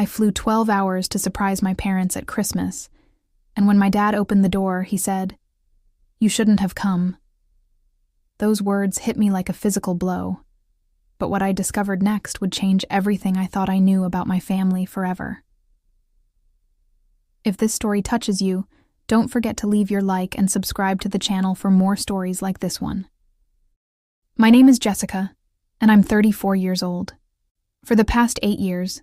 I flew 12 hours to surprise my parents at Christmas, and when my dad opened the door, he said, "You shouldn't have come." Those words hit me like a physical blow, but what I discovered next would change everything I thought I knew about my family forever. If this story touches you, don't forget to leave your like and subscribe to the channel for more stories like this one. My name is Jessica, and I'm 34 years old. For the past 8 years,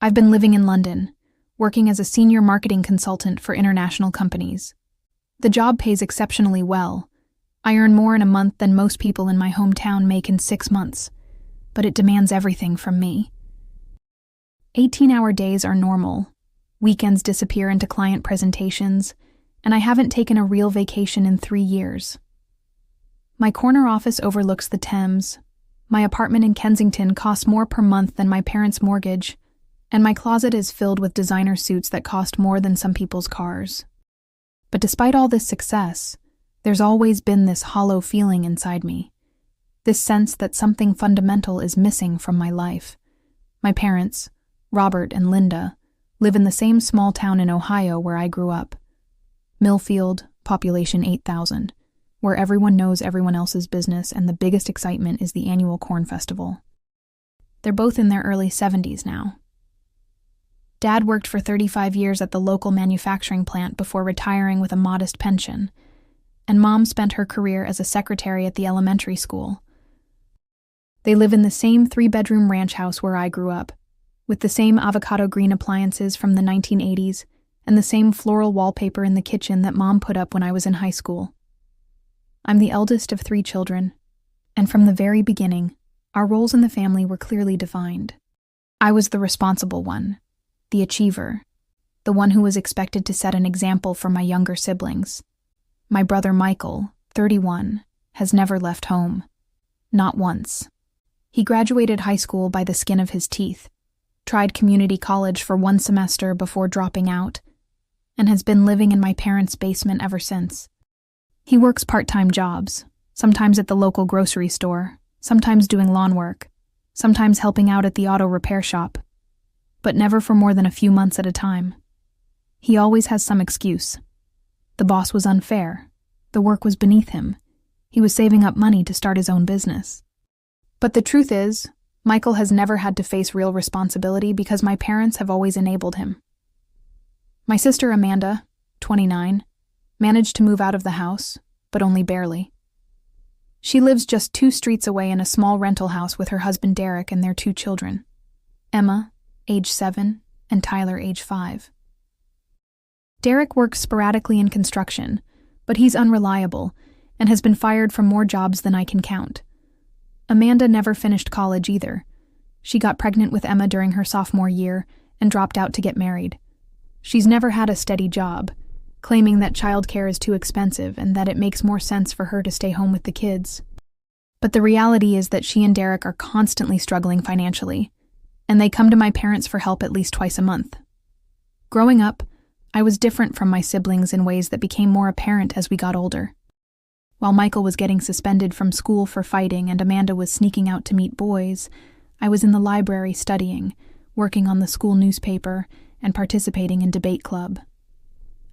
I've been living in London, working as a senior marketing consultant for international companies. The job pays exceptionally well. I earn more in a month than most people in my hometown make in 6 months, but it demands everything from me. 18-hour days are normal. Weekends disappear into client presentations, and I haven't taken a real vacation in 3 years. My corner office overlooks the Thames. My apartment in Kensington costs more per month than my parents' mortgage, and my closet is filled with designer suits that cost more than some people's cars. But despite all this success, there's always been this hollow feeling inside me, this sense that something fundamental is missing from my life. My parents, Robert and Linda, live in the same small town in Ohio where I grew up. Millfield, population 8,000, where everyone knows everyone else's business and the biggest excitement is the annual corn festival. They're both in their early 70s now. Dad worked for 35 years at the local manufacturing plant before retiring with a modest pension, and Mom spent her career as a secretary at the elementary school. They live in the same 3-bedroom ranch house where I grew up, with the same avocado green appliances from the 1980s and the same floral wallpaper in the kitchen that Mom put up when I was in high school. I'm the eldest of 3 children, and from the very beginning, our roles in the family were clearly defined. I was the responsible one, the achiever, the one who was expected to set an example for my younger siblings. My brother Michael, 31, has never left home. Not once. He graduated high school by the skin of his teeth, tried community college for 1 semester before dropping out, and has been living in my parents' basement ever since. He works part-time jobs, sometimes at the local grocery store, sometimes doing lawn work, sometimes helping out at the auto repair shop, but never for more than a few months at a time. He always has some excuse. The boss was unfair. The work was beneath him. He was saving up money to start his own business. But the truth is, Michael has never had to face real responsibility because my parents have always enabled him. My sister Amanda, 29, managed to move out of the house, but only barely. She lives just 2 streets away in a small rental house with her husband Derek and their 2 children, Emma, age 7, and Tyler, age 5. Derek works sporadically in construction, but he's unreliable and has been fired from more jobs than I can count. Amanda never finished college either. She got pregnant with Emma during her sophomore year and dropped out to get married. She's never had a steady job, claiming that childcare is too expensive and that it makes more sense for her to stay home with the kids. But the reality is that she and Derek are constantly struggling financially, and they come to my parents for help at least twice a month. Growing up, I was different from my siblings in ways that became more apparent as we got older. While Michael was getting suspended from school for fighting and Amanda was sneaking out to meet boys, I was in the library studying, working on the school newspaper, and participating in debate club.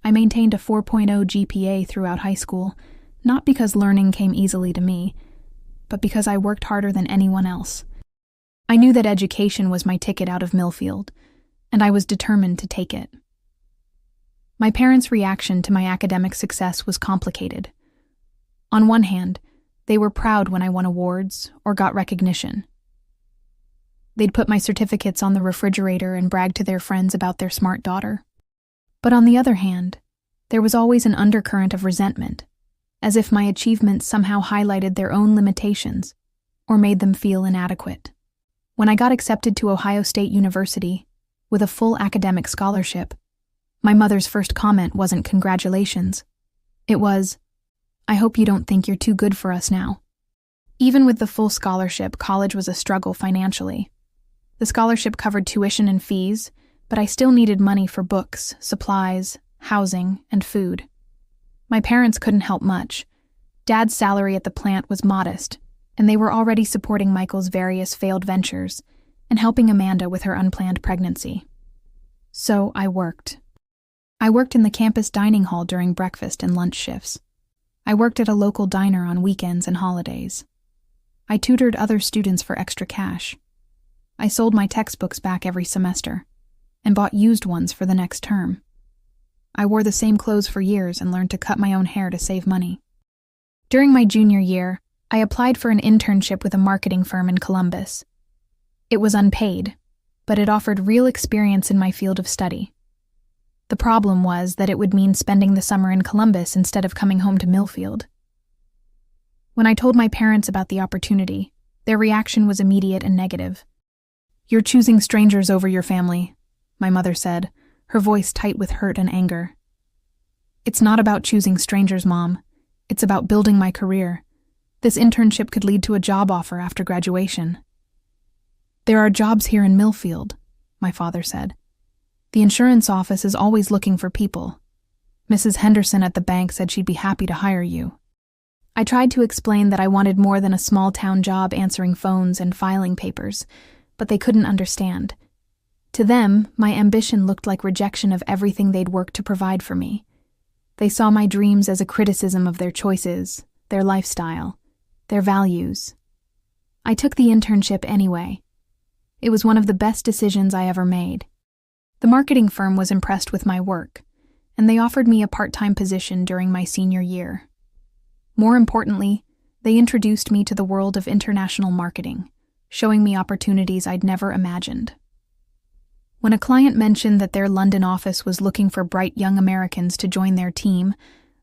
I maintained a 4.0 GPA throughout high school, not because learning came easily to me, but because I worked harder than anyone else. I knew that education was my ticket out of Millfield, and I was determined to take it. My parents' reaction to my academic success was complicated. On one hand, they were proud when I won awards or got recognition. They'd put my certificates on the refrigerator and brag to their friends about their smart daughter. But on the other hand, there was always an undercurrent of resentment, as if my achievements somehow highlighted their own limitations or made them feel inadequate. When I got accepted to Ohio State University with a full academic scholarship, my mother's first comment wasn't congratulations. It was, "I hope you don't think you're too good for us now." Even with the full scholarship, college was a struggle financially. The scholarship covered tuition and fees, but I still needed money for books, supplies, housing, and food. My parents couldn't help much. Dad's salary at the plant was modest, and they were already supporting Michael's various failed ventures and helping Amanda with her unplanned pregnancy. So I worked. I worked in the campus dining hall during breakfast and lunch shifts. I worked at a local diner on weekends and holidays. I tutored other students for extra cash. I sold my textbooks back every semester and bought used ones for the next term. I wore the same clothes for years and learned to cut my own hair to save money. During my junior year, I applied for an internship with a marketing firm in Columbus. It was unpaid, but it offered real experience in my field of study. The problem was that it would mean spending the summer in Columbus instead of coming home to Millfield. When I told my parents about the opportunity, their reaction was immediate and negative. "You're choosing strangers over your family," my mother said, her voice tight with hurt and anger. "It's not about choosing strangers, Mom. It's about building my career. This internship could lead to a job offer after graduation." "There are jobs here in Millfield," my father said. "The insurance office is always looking for people. Mrs. Henderson at the bank said she'd be happy to hire you." I tried to explain that I wanted more than a small-town job answering phones and filing papers, but they couldn't understand. To them, my ambition looked like rejection of everything they'd worked to provide for me. They saw my dreams as a criticism of their choices, their lifestyle, their values. I took the internship anyway. It was one of the best decisions I ever made. The marketing firm was impressed with my work, and they offered me a part-time position during my senior year. More importantly, they introduced me to the world of international marketing, showing me opportunities I'd never imagined. When a client mentioned that their London office was looking for bright young Americans to join their team,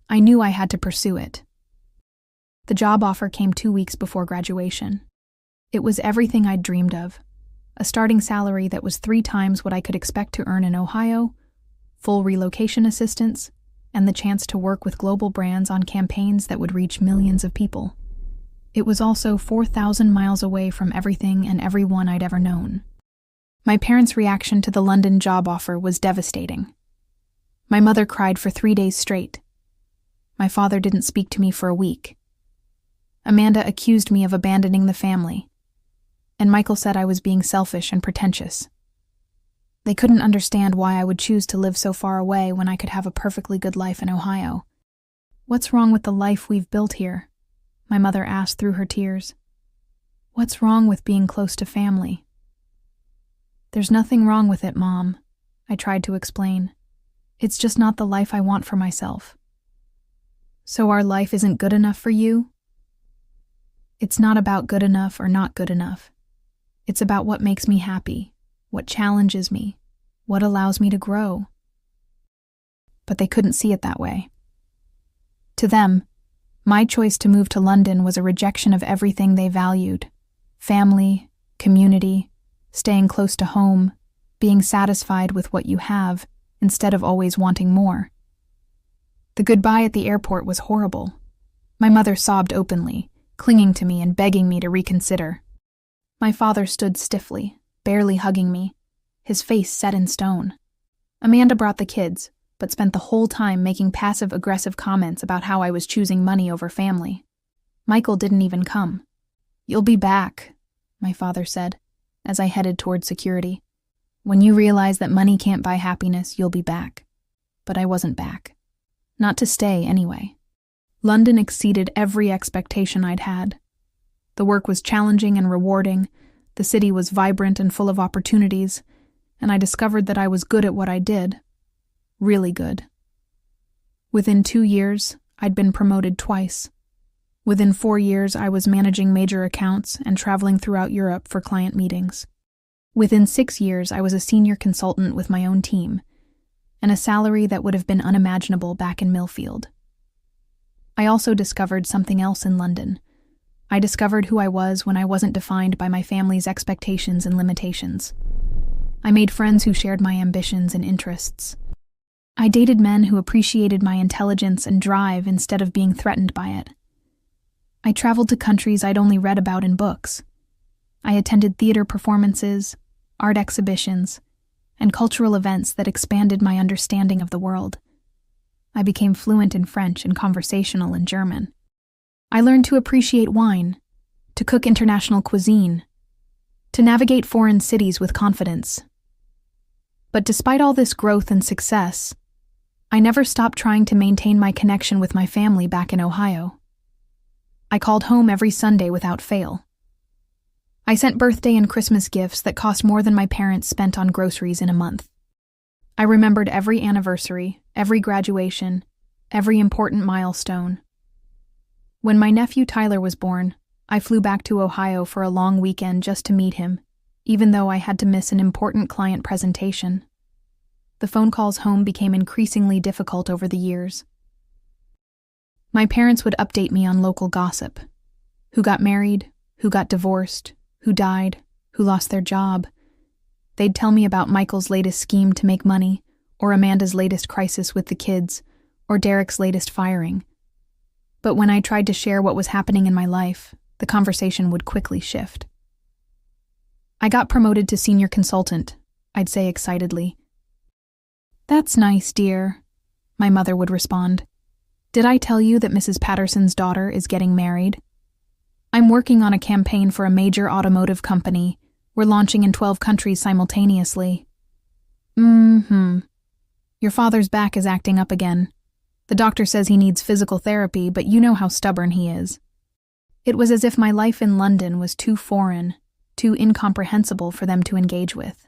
I knew I had to pursue it. The job offer came 2 weeks before graduation. It was everything I'd dreamed of. A starting salary that was 3 times what I could expect to earn in Ohio, full relocation assistance, and the chance to work with global brands on campaigns that would reach millions of people. It was also 4,000 miles away from everything and everyone I'd ever known. My parents' reaction to the London job offer was devastating. My mother cried for 3 days straight. My father didn't speak to me for a week. Amanda accused me of abandoning the family, and Michael said I was being selfish and pretentious. They couldn't understand why I would choose to live so far away when I could have a perfectly good life in Ohio. "What's wrong with the life we've built here?" my mother asked through her tears. "What's wrong with being close to family?" "There's nothing wrong with it, Mom," I tried to explain. "It's just not the life I want for myself." "So our life isn't good enough for you?" "It's not about good enough or not good enough. It's about what makes me happy, what challenges me, what allows me to grow." But they couldn't see it that way. To them, my choice to move to London was a rejection of everything they valued: family, community, staying close to home, being satisfied with what you have instead of always wanting more. The goodbye at the airport was horrible. My mother sobbed openly, clinging to me and begging me to reconsider. My father stood stiffly, barely hugging me, his face set in stone. Amanda brought the kids, but spent the whole time making passive-aggressive comments about how I was choosing money over family. Michael didn't even come. "You'll be back," my father said, as I headed toward security. "When you realize that money can't buy happiness, you'll be back." But I wasn't back. Not to stay, anyway. London exceeded every expectation I'd had. The work was challenging and rewarding, the city was vibrant and full of opportunities, and I discovered that I was good at what I did. Really good. Within 2 years, I'd been promoted twice. Within 4 years, I was managing major accounts and traveling throughout Europe for client meetings. Within 6 years, I was a senior consultant with my own team, and a salary that would have been unimaginable back in Millfield. I also discovered something else in London. I discovered who I was when I wasn't defined by my family's expectations and limitations. I made friends who shared my ambitions and interests. I dated men who appreciated my intelligence and drive instead of being threatened by it. I traveled to countries I'd only read about in books. I attended theater performances, art exhibitions, and cultural events that expanded my understanding of the world. I became fluent in French and conversational in German. I learned to appreciate wine, to cook international cuisine, to navigate foreign cities with confidence. But despite all this growth and success, I never stopped trying to maintain my connection with my family back in Ohio. I called home every Sunday without fail. I sent birthday and Christmas gifts that cost more than my parents spent on groceries in a month. I remembered every anniversary, every graduation, every important milestone. When my nephew Tyler was born, I flew back to Ohio for a long weekend just to meet him, even though I had to miss an important client presentation. The phone calls home became increasingly difficult over the years. My parents would update me on local gossip. Who got married, who got divorced, who died, who lost their job. They'd tell me about Michael's latest scheme to make money, or Amanda's latest crisis with the kids, or Derek's latest firing. But when I tried to share what was happening in my life, the conversation would quickly shift. I got promoted to senior consultant, I'd say excitedly. "That's nice, dear," my mother would respond. "Did I tell you that Mrs. Patterson's daughter is getting married? I'm working on a campaign for a major automotive company. We're launching in 12 countries simultaneously." Your father's back is acting up again. The doctor says he needs physical therapy, but you know how stubborn he is." It was as if my life in London was too foreign, too incomprehensible for them to engage with.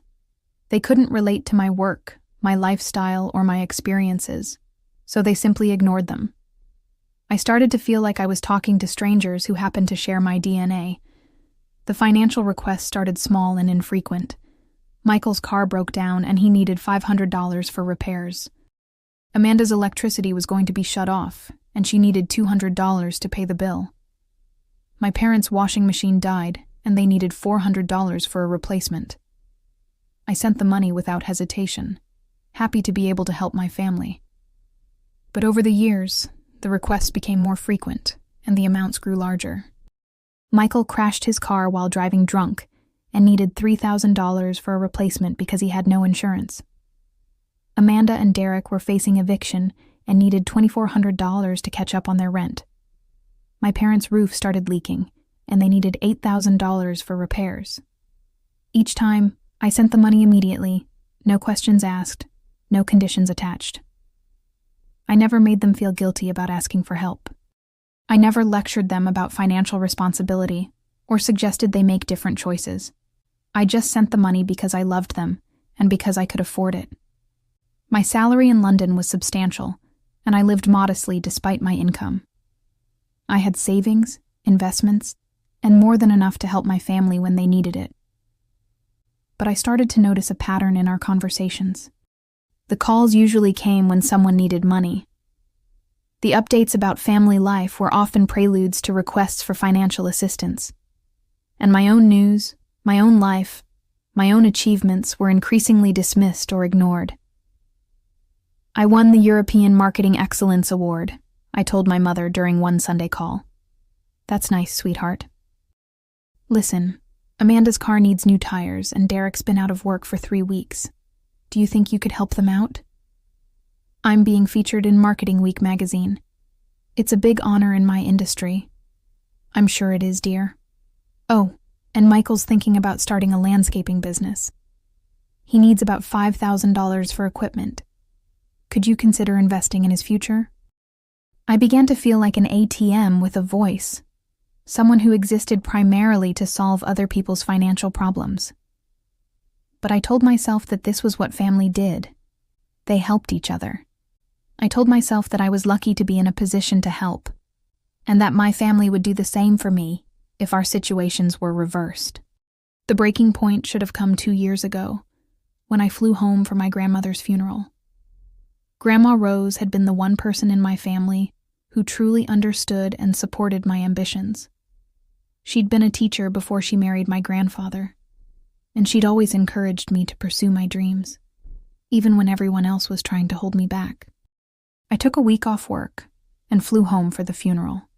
They couldn't relate to my work, my lifestyle, or my experiences, so they simply ignored them. I started to feel like I was talking to strangers who happened to share my DNA. The financial requests started small and infrequent. Michael's car broke down and he needed $500 for repairs. Amanda's electricity was going to be shut off, and she needed $200 to pay the bill. My parents' washing machine died, and they needed $400 for a replacement. I sent the money without hesitation, happy to be able to help my family. But over the years, the requests became more frequent, and the amounts grew larger. Michael crashed his car while driving drunk and needed $3,000 for a replacement because he had no insurance. Amanda and Derek were facing eviction and needed $2,400 to catch up on their rent. My parents' roof started leaking, and they needed $8,000 for repairs. Each time, I sent the money immediately, no questions asked, no conditions attached. I never made them feel guilty about asking for help. I never lectured them about financial responsibility or suggested they make different choices. I just sent the money because I loved them and because I could afford it. My salary in London was substantial, and I lived modestly despite my income. I had savings, investments, and more than enough to help my family when they needed it. But I started to notice a pattern in our conversations. The calls usually came when someone needed money. The updates about family life were often preludes to requests for financial assistance. And my own news, my own life, my own achievements were increasingly dismissed or ignored. "I won the European Marketing Excellence Award," I told my mother during one Sunday call. "That's nice, sweetheart." "Listen, Amanda's car needs new tires and Derek's been out of work for 3 weeks. Do you think you could help them out? I'm being featured in Marketing Week magazine. It's a big honor in my industry." "I'm sure it is, dear." "Oh, and Michael's thinking about starting a landscaping business. He needs about $5,000 for equipment. Could you consider investing in his future?" I began to feel like an ATM with a voice, someone who existed primarily to solve other people's financial problems. But I told myself that this was what family did. They helped each other. I told myself that I was lucky to be in a position to help, and that my family would do the same for me if our situations were reversed. The breaking point should have come 2 years ago, when I flew home for my grandmother's funeral. Grandma Rose had been the one person in my family who truly understood and supported my ambitions. She'd been a teacher before she married my grandfather, and she'd always encouraged me to pursue my dreams, even when everyone else was trying to hold me back. I took a week off work and flew home for the funeral,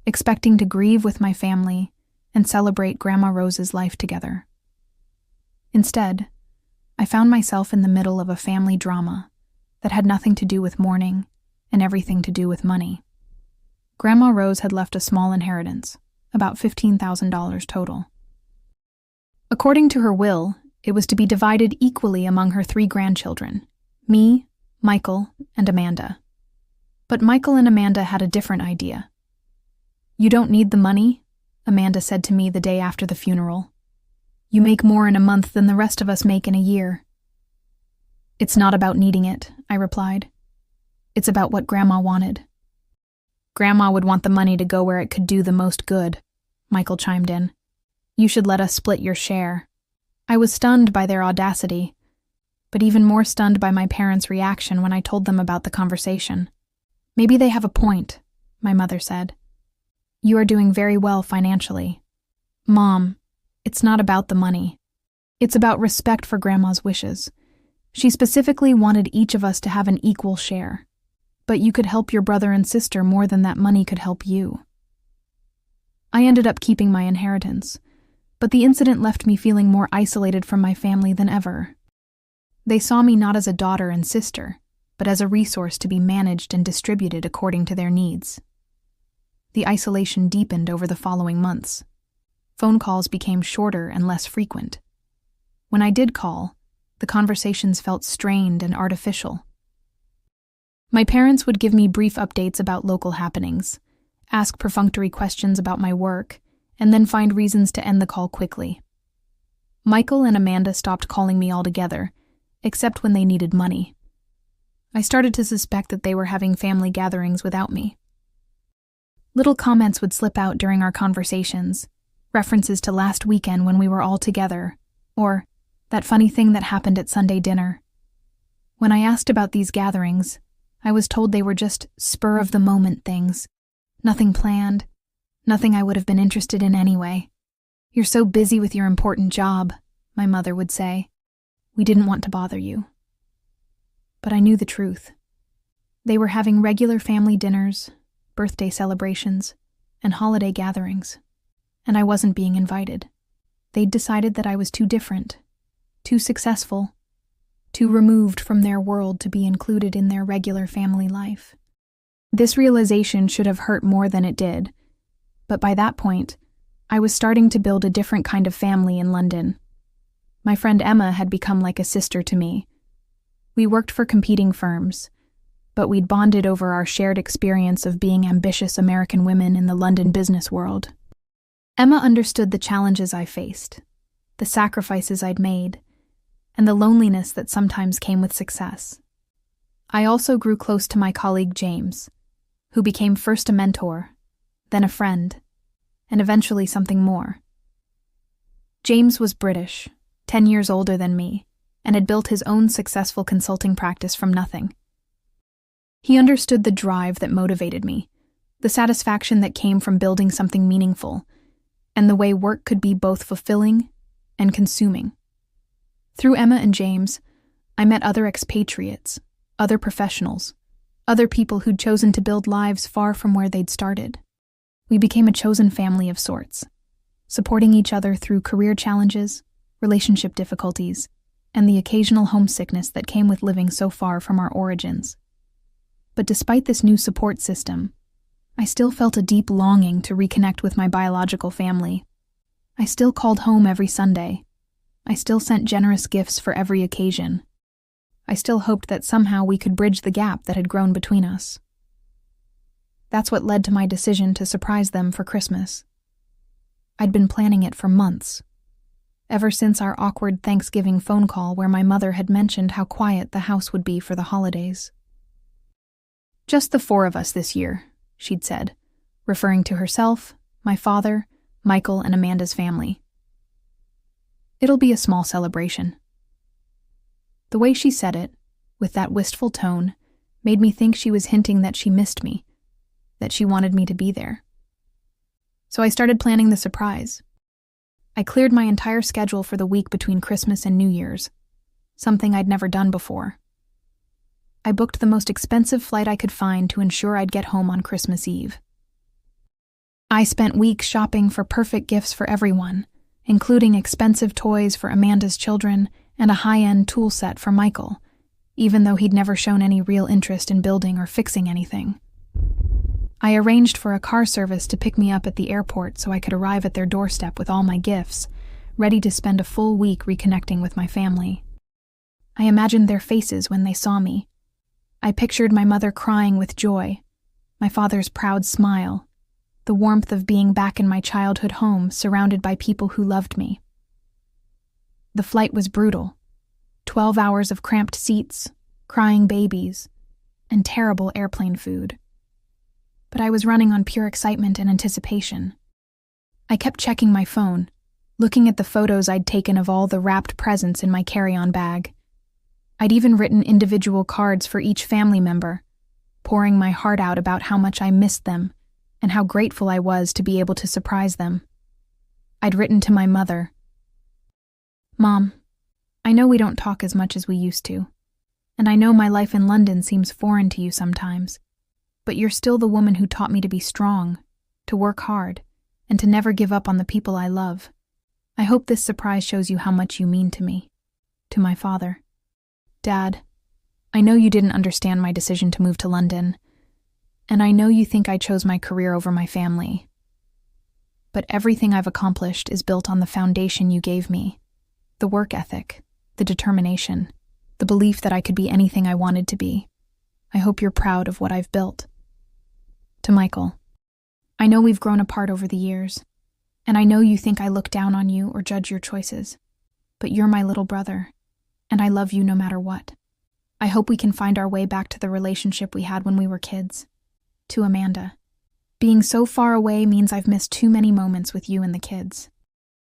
expecting to grieve with my family and celebrate Grandma Rose's life together. Instead, I found myself in the middle of a family drama that had nothing to do with mourning and everything to do with money. Grandma Rose had left a small inheritance, about $15,000 total. According to her will, It was to be divided equally among her 3 grandchildren, me, Michael, and Amanda. But Michael and Amanda had a different idea. "You don't need the money," Amanda said to me the day after the funeral. "You make more in a month than the rest of us make in a year." "It's not about needing it," I replied. "It's about what Grandma wanted." "Grandma would want the money to go where it could do the most good," Michael chimed in. "You should let us split your share." I was stunned by their audacity, but even more stunned by my parents' reaction when I told them about the conversation. "Maybe they have a point," my mother said. "You are doing very well financially. Mom, it's not about the money. It's about respect for Grandma's wishes. She specifically wanted each of us to have an equal share. But you could help your brother and sister more than that money could help you." I ended up keeping my inheritance, but the incident left me feeling more isolated from my family than ever. They saw me not as a daughter and sister, but as a resource to be managed and distributed according to their needs. The isolation deepened over the following months. Phone calls became shorter and less frequent. When I did call, the conversations felt strained and artificial. My parents would give me brief updates about local happenings, ask perfunctory questions about my work, and then find reasons to end the call quickly. Michael and Amanda stopped calling me altogether, except when they needed money. I started to suspect that they were having family gatherings without me. Little comments would slip out during our conversations, references to last weekend when we were all together, or that funny thing that happened at Sunday dinner. When I asked about these gatherings, I was told they were just spur-of-the-moment things, nothing planned, nothing I would have been interested in anyway. "You're so busy with your important job," my mother would say. "We didn't want to bother you." But I knew the truth. They were having regular family dinners, birthday celebrations, and holiday gatherings, and I wasn't being invited. They'd decided that I was too different, too successful, too removed from their world to be included in their regular family life. This realization should have hurt more than it did, but by that point, I was starting to build a different kind of family in London. My friend Emma had become like a sister to me. We worked for competing firms, but we'd bonded over our shared experience of being ambitious American women in the London business world. Emma understood the challenges I faced, the sacrifices I'd made, and the loneliness that sometimes came with success. I also grew close to my colleague James, who became first a mentor, then a friend, and eventually something more. James was British, 10 years older than me, and had built his own successful consulting practice from nothing. He understood the drive that motivated me, the satisfaction that came from building something meaningful, and the way work could be both fulfilling and consuming. Through Emma and James, I met other expatriates, other professionals, other people who'd chosen to build lives far from where they'd started. We became a chosen family of sorts, supporting each other through career challenges, relationship difficulties, and the occasional homesickness that came with living so far from our origins. But despite this new support system, I still felt a deep longing to reconnect with my biological family. I still called home every Sunday. I still sent generous gifts for every occasion. I still hoped that somehow we could bridge the gap that had grown between us. That's what led to my decision to surprise them for Christmas. I'd been planning it for months, ever since our awkward Thanksgiving phone call where my mother had mentioned how quiet the house would be for the holidays. "Just the 4 of us this year," she'd said, referring to herself, my father, Michael, and Amanda's family. "It'll be a small celebration." The way she said it, with that wistful tone, made me think she was hinting that she missed me, that she wanted me to be there. So I started planning the surprise. I cleared my entire schedule for the week between Christmas and New Year's, something I'd never done before. I booked the most expensive flight I could find to ensure I'd get home on Christmas Eve. I spent weeks shopping for perfect gifts for everyone, including expensive toys for Amanda's children and a high-end tool set for Michael, even though he'd never shown any real interest in building or fixing anything. I arranged for a car service to pick me up at the airport so I could arrive at their doorstep with all my gifts, ready to spend a full week reconnecting with my family. I imagined their faces when they saw me. I pictured my mother crying with joy, my father's proud smile, the warmth of being back in my childhood home surrounded by people who loved me. The flight was brutal. 12 hours of cramped seats, crying babies, and terrible airplane food. But I was running on pure excitement and anticipation. I kept checking my phone, looking at the photos I'd taken of all the wrapped presents in my carry-on bag. I'd even written individual cards for each family member, pouring my heart out about how much I missed them and how grateful I was to be able to surprise them. I'd written to my mother, "Mom, I know we don't talk as much as we used to, and I know my life in London seems foreign to you sometimes, but you're still the woman who taught me to be strong, to work hard, and to never give up on the people I love. I hope this surprise shows you how much you mean to me." To my father. "Dad, I know you didn't understand my decision to move to London, and I know you think I chose my career over my family. But everything I've accomplished is built on the foundation you gave me, the work ethic, the determination, the belief that I could be anything I wanted to be. I hope you're proud of what I've built." To Michael. "I know we've grown apart over the years, and I know you think I look down on you or judge your choices, but you're my little brother, and I love you no matter what. I hope we can find our way back to the relationship we had when we were kids." To Amanda. "Being so far away means I've missed too many moments with you and the kids.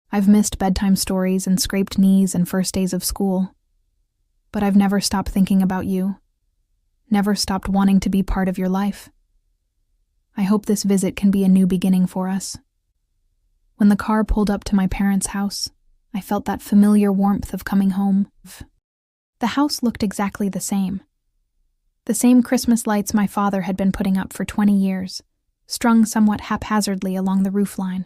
I've missed bedtime stories and scraped knees and first days of school. But I've never stopped thinking about you, never stopped wanting to be part of your life. I hope this visit can be a new beginning for us." When the car pulled up to my parents' house, I felt that familiar warmth of coming home. The house looked exactly the same. The same Christmas lights my father had been putting up for 20 years, strung somewhat haphazardly along the roofline.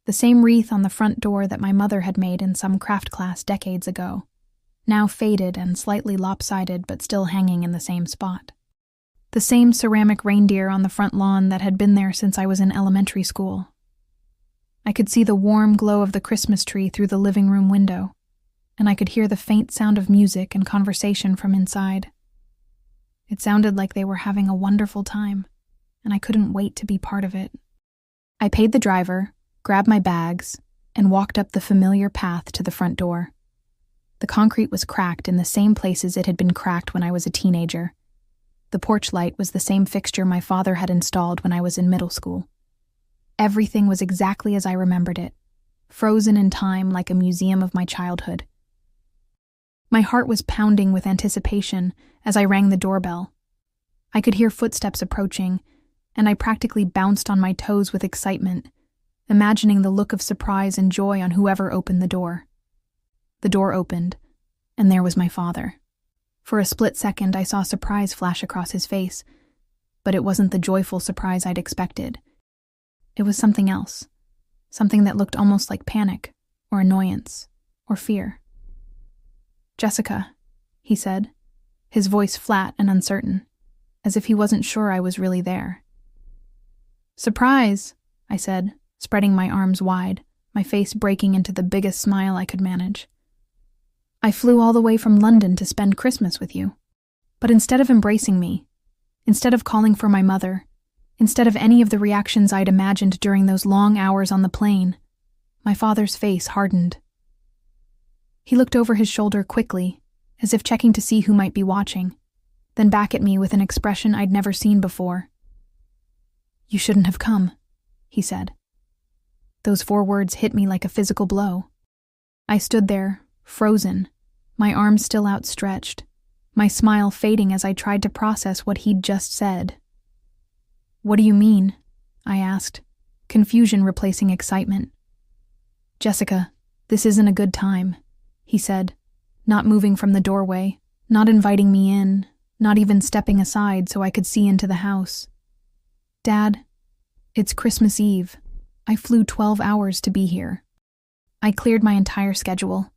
The same wreath on the front door that my mother had made in some craft class decades ago, now faded and slightly lopsided but still hanging in the same spot. The same ceramic reindeer on the front lawn that had been there since I was in elementary school. I could see the warm glow of the Christmas tree through the living room window, and I could hear the faint sound of music and conversation from inside. It sounded like they were having a wonderful time, and I couldn't wait to be part of it. I paid the driver, grabbed my bags, and walked up the familiar path to the front door. The concrete was cracked in the same places it had been cracked when I was a teenager. The porch light was the same fixture my father had installed when I was in middle school. Everything was exactly as I remembered it, frozen in time like a museum of my childhood. My heart was pounding with anticipation as I rang the doorbell. I could hear footsteps approaching, and I practically bounced on my toes with excitement, imagining the look of surprise and joy on whoever opened the door. The door opened, and there was my father. For a split second, I saw surprise flash across his face, but it wasn't the joyful surprise I'd expected. It was something else, something that looked almost like panic, or annoyance, or fear. "Jessica," he said, his voice flat and uncertain, as if he wasn't sure I was really there. "Surprise," I said, spreading my arms wide, my face breaking into the biggest smile I could manage. "I flew all the way from London to spend Christmas with you. But instead of embracing me, instead of calling for my mother, instead of any of the reactions I'd imagined during those long hours on the plane, my father's face hardened. He looked over his shoulder quickly, as if checking to see who might be watching, then back at me with an expression I'd never seen before. "You shouldn't have come," he said. Those 4 words hit me like a physical blow. I stood there, frozen, my arms still outstretched, my smile fading as I tried to process what he'd just said. "What do you mean?" I asked, confusion replacing excitement. "Jessica, this isn't a good time," he said, not moving from the doorway, not inviting me in, not even stepping aside so I could see into the house. "Dad, it's Christmas Eve. I flew 12 hours to be here. I cleared my entire schedule.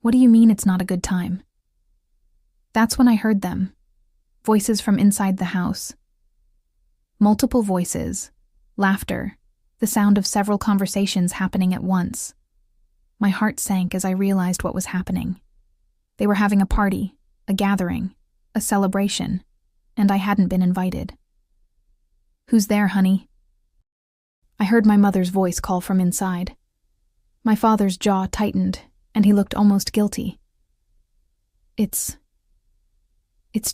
What do you mean it's not a good time?" That's when I heard them. Voices from inside the house. Multiple voices, laughter, the sound of several conversations happening at once. My heart sank as I realized what was happening. They were having a party, a gathering, a celebration, and I hadn't been invited. "Who's there, honey?" I heard my mother's voice call from inside. My father's jaw tightened, and he looked almost guilty. It's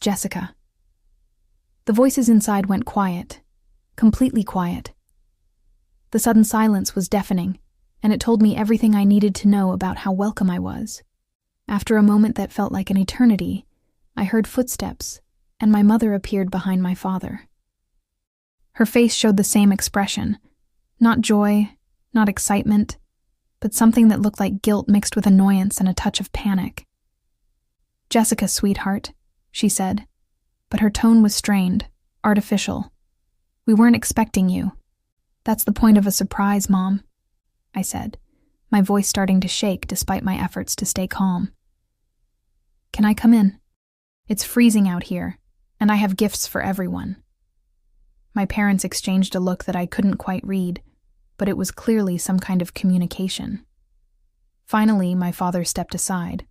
Jessica." The voices inside went quiet, completely quiet. The sudden silence was deafening, and it told me everything I needed to know about how welcome I was. After a moment that felt like an eternity, I heard footsteps, and my mother appeared behind my father. Her face showed the same expression, not joy, not excitement, but something that looked like guilt mixed with annoyance and a touch of panic. "Jessica, sweetheart," she said, but her tone was strained, artificial. "We weren't expecting you." "That's the point of a surprise, Mom," I said, my voice starting to shake despite my efforts to stay calm. "Can I come in? It's freezing out here, and I have gifts for everyone." My parents exchanged a look that I couldn't quite read, but it was clearly some kind of communication. Finally, my father stepped aside,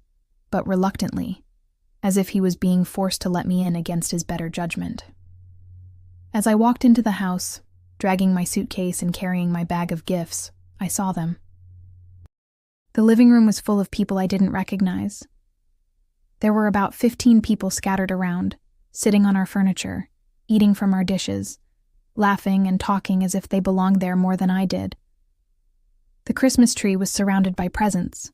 but reluctantly, as if he was being forced to let me in against his better judgment. As I walked into the house, dragging my suitcase and carrying my bag of gifts, I saw them. The living room was full of people I didn't recognize. There were about 15 people scattered around, sitting on our furniture, eating from our dishes, laughing and talking as if they belonged there more than I did. The Christmas tree was surrounded by presents,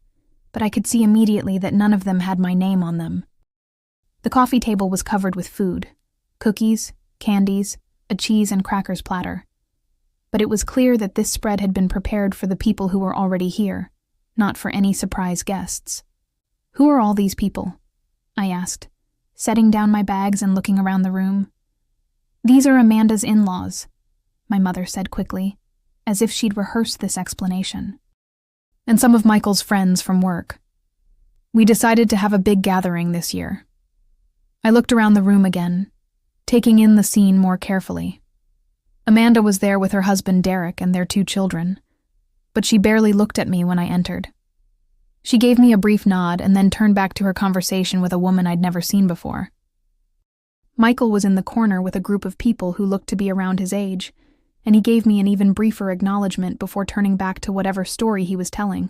but I could see immediately that none of them had my name on them. The coffee table was covered with food, cookies, candies, a cheese and crackers platter. But it was clear that this spread had been prepared for the people who were already here, not for any surprise guests. "Who are all these people?" I asked, setting down my bags and looking around the room. "These are Amanda's in-laws," my mother said quickly, as if she'd rehearsed this explanation. "And some of Michael's friends from work. We decided to have a big gathering this year." I looked around the room again, taking in the scene more carefully. Amanda was there with her husband Derek and their 2 children, but she barely looked at me when I entered. She gave me a brief nod and then turned back to her conversation with a woman I'd never seen before. Michael was in the corner with a group of people who looked to be around his age, and he gave me an even briefer acknowledgement before turning back to whatever story he was telling.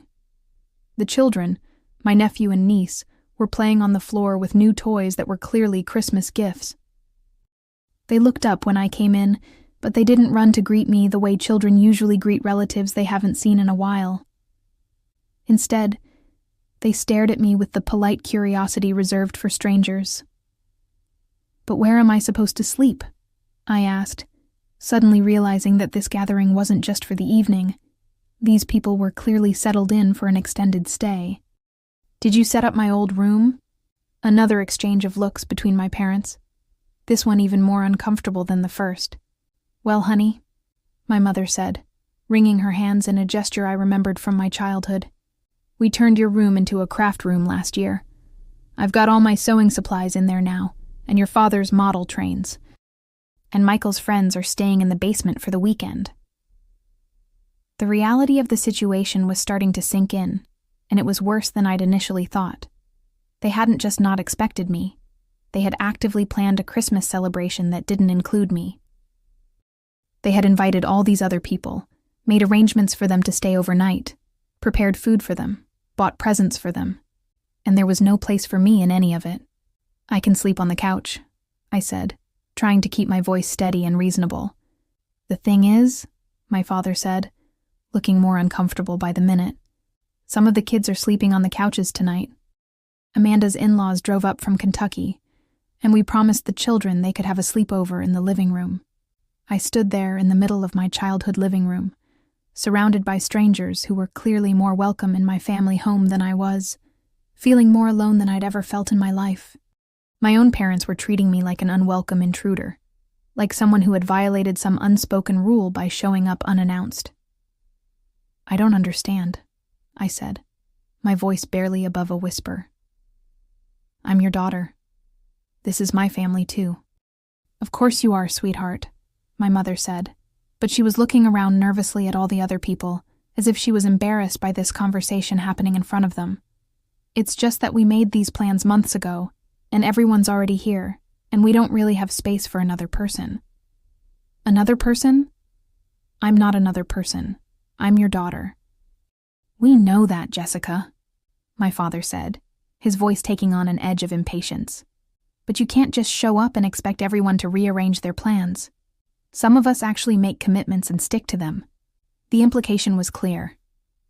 The children, my nephew and niece, were playing on the floor with new toys that were clearly Christmas gifts. They looked up when I came in, but they didn't run to greet me the way children usually greet relatives they haven't seen in a while. Instead, they stared at me with the polite curiosity reserved for strangers. "But where am I supposed to sleep?" I asked, suddenly realizing that this gathering wasn't just for the evening. These people were clearly settled in for an extended stay. "Did you set up my old room?" Another exchange of looks between my parents, this one even more uncomfortable than the first. "Well, honey," my mother said, wringing her hands in a gesture I remembered from my childhood, "we turned your room into a craft room last year. I've got all my sewing supplies in there now, and your father's model trains. And Michael's friends are staying in the basement for the weekend." The reality of the situation was starting to sink in, and it was worse than I'd initially thought. They hadn't just not expected me. They had actively planned a Christmas celebration that didn't include me. They had invited all these other people, made arrangements for them to stay overnight, prepared food for them, bought presents for them, and there was no place for me in any of it. "I can sleep on the couch," I said, trying to keep my voice steady and reasonable. "The thing is," my father said, looking more uncomfortable by the minute, "some of the kids are sleeping on the couches tonight. Amanda's in-laws drove up from Kentucky, and we promised the children they could have a sleepover in the living room." I stood there in the middle of my childhood living room, surrounded by strangers who were clearly more welcome in my family home than I was, feeling more alone than I'd ever felt in my life. My own parents were treating me like an unwelcome intruder, like someone who had violated some unspoken rule by showing up unannounced. "I don't understand," I said, my voice barely above a whisper. "I'm your daughter. This is my family too." "Of course you are, sweetheart," my mother said, but she was looking around nervously at all the other people, as if she was embarrassed by this conversation happening in front of them. "It's just that we made these plans months ago, and everyone's already here, and we don't really have space for another person." "Another person?" "I'm not another person. I'm your daughter." "We know that, Jessica," my father said, his voice taking on an edge of impatience. "But you can't just show up and expect everyone to rearrange their plans. Some of us actually make commitments and stick to them." The implication was clear.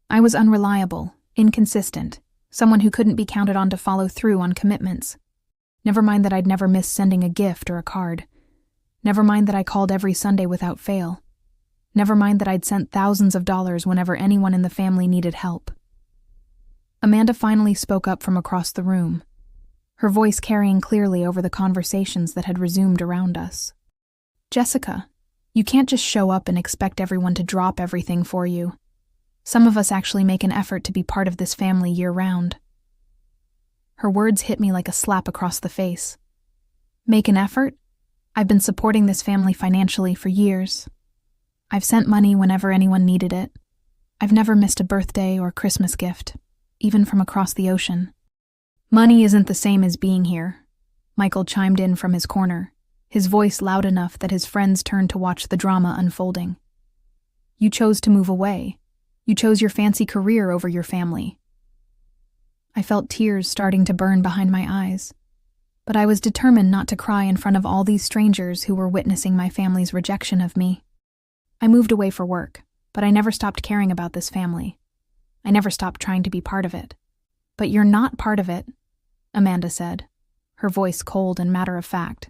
I was unreliable, inconsistent, someone who couldn't be counted on to follow through on commitments. Never mind that I'd never missed sending a gift or a card. Never mind that I called every Sunday without fail. Never mind that I'd sent thousands of dollars whenever anyone in the family needed help. Amanda finally spoke up from across the room, her voice carrying clearly over the conversations that had resumed around us. "Jessica, you can't just show up and expect everyone to drop everything for you. Some of us actually make an effort to be part of this family year-round." Her words hit me like a slap across the face. Make an effort? I've been supporting this family financially for years. I've sent money whenever anyone needed it. I've never missed a birthday or Christmas gift, even from across the ocean. "Money isn't the same as being here," Michael chimed in from his corner, his voice loud enough that his friends turned to watch the drama unfolding. "You chose to move away. You chose your fancy career over your family." I felt tears starting to burn behind my eyes, but I was determined not to cry in front of all these strangers who were witnessing my family's rejection of me. I moved away for work, but I never stopped caring about this family. I never stopped trying to be part of it. "But you're not part of it," Amanda said, her voice cold and matter-of-fact.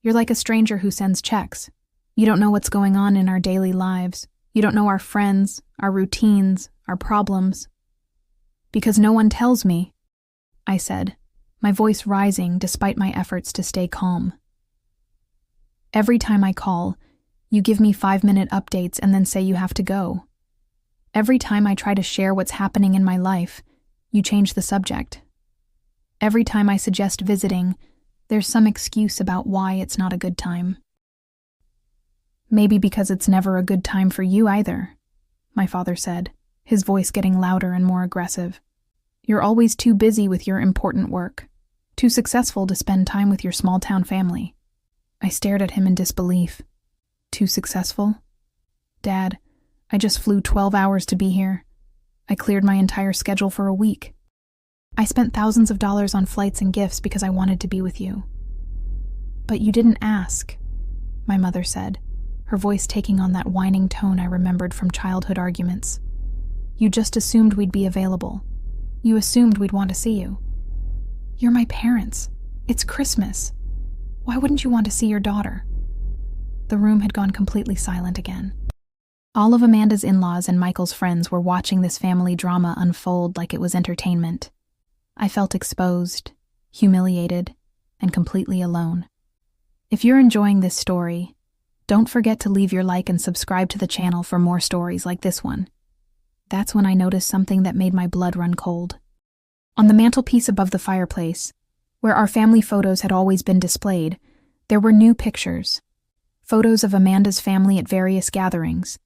"You're like a stranger who sends checks. You don't know what's going on in our daily lives. You don't know our friends, our routines, our problems." "Because no one tells me," I said, my voice rising despite my efforts to stay calm. "Every time I call, you give me 5-minute updates and then say you have to go. Every time I try to share what's happening in my life, you change the subject. Every time I suggest visiting, there's some excuse about why it's not a good time." "Maybe because it's never a good time for you either," my father said, his voice getting louder and more aggressive. "You're always too busy with your important work, too successful to spend time with your small-town family." I stared at him in disbelief. "Too successful? Dad, I just flew 12 hours to be here. I cleared my entire schedule for a week. I spent thousands of dollars on flights and gifts because I wanted to be with you." "But you didn't ask," my mother said, her voice taking on that whining tone I remembered from childhood arguments. "You just assumed we'd be available. You assumed we'd want to see you. You're my parents. It's Christmas. Why wouldn't you want to see your daughter?" The room had gone completely silent again. All of Amanda's in-laws and Michael's friends were watching this family drama unfold like it was entertainment. I felt exposed, humiliated, and completely alone. If you're enjoying this story, don't forget to leave your like and subscribe to the channel for more stories like this one. That's when I noticed something that made my blood run cold. On the mantelpiece above the fireplace, where our family photos had always been displayed, there were new pictures. Photos of Amanda's family at various gatherings,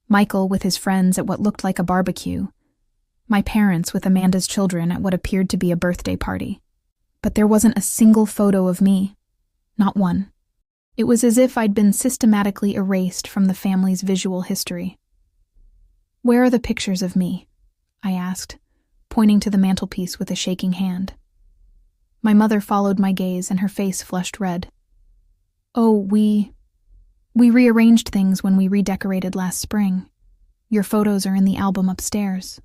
Michael with his friends at what looked like a barbecue, my parents with Amanda's children at what appeared to be a birthday party. But there wasn't a single photo of me. Not one. It was as if I'd been systematically erased from the family's visual history. "Where are the pictures of me?" I asked, pointing to the mantelpiece with a shaking hand. My mother followed my gaze and her face flushed red. "Oh, we rearranged things when we redecorated last spring. Your photos are in the album upstairs."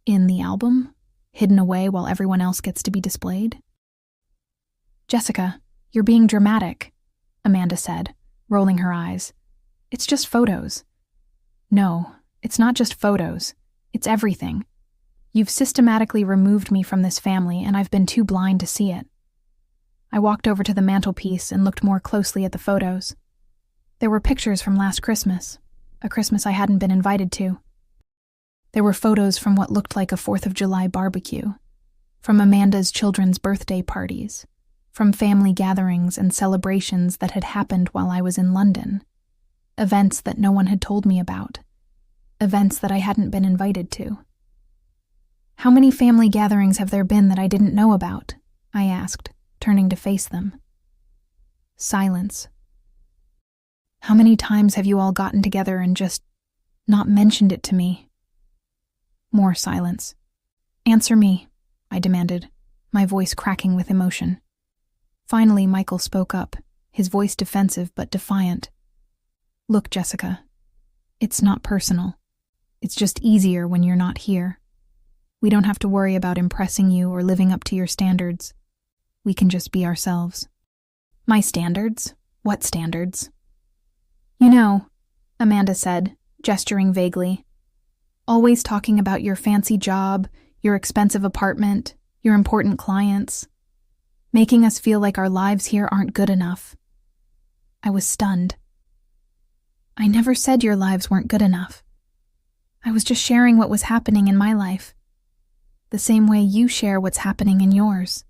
"In the album? Hidden away while everyone else gets to be displayed?" "Jessica, you're being dramatic," Amanda said, rolling her eyes. "It's just photos." "No, it's not just photos. It's everything. You've systematically removed me from this family, and I've been too blind to see it." I walked over to the mantelpiece and looked more closely at the photos. There were pictures from last Christmas, a Christmas I hadn't been invited to. There were photos from what looked like a 4th of July barbecue, from Amanda's children's birthday parties, from family gatherings and celebrations that had happened while I was in London, events that no one had told me about. events that I hadn't been invited to. "How many family gatherings have there been that I didn't know about?" I asked, turning to face them. Silence. "How many times have you all gotten together and just not mentioned it to me?" More silence. "Answer me," I demanded, my voice cracking with emotion. Finally, Michael spoke up, his voice defensive but defiant. "Look, Jessica, it's not personal. It's just easier when you're not here. We don't have to worry about impressing you or living up to your standards. We can just be ourselves." "My standards? What standards?" "You know," Amanda said, gesturing vaguely. "Always talking about your fancy job, your expensive apartment, your important clients. Making us feel like our lives here aren't good enough." I was stunned. "I never said your lives weren't good enough. I was just sharing what was happening in my life, the same way you share what's happening in yours."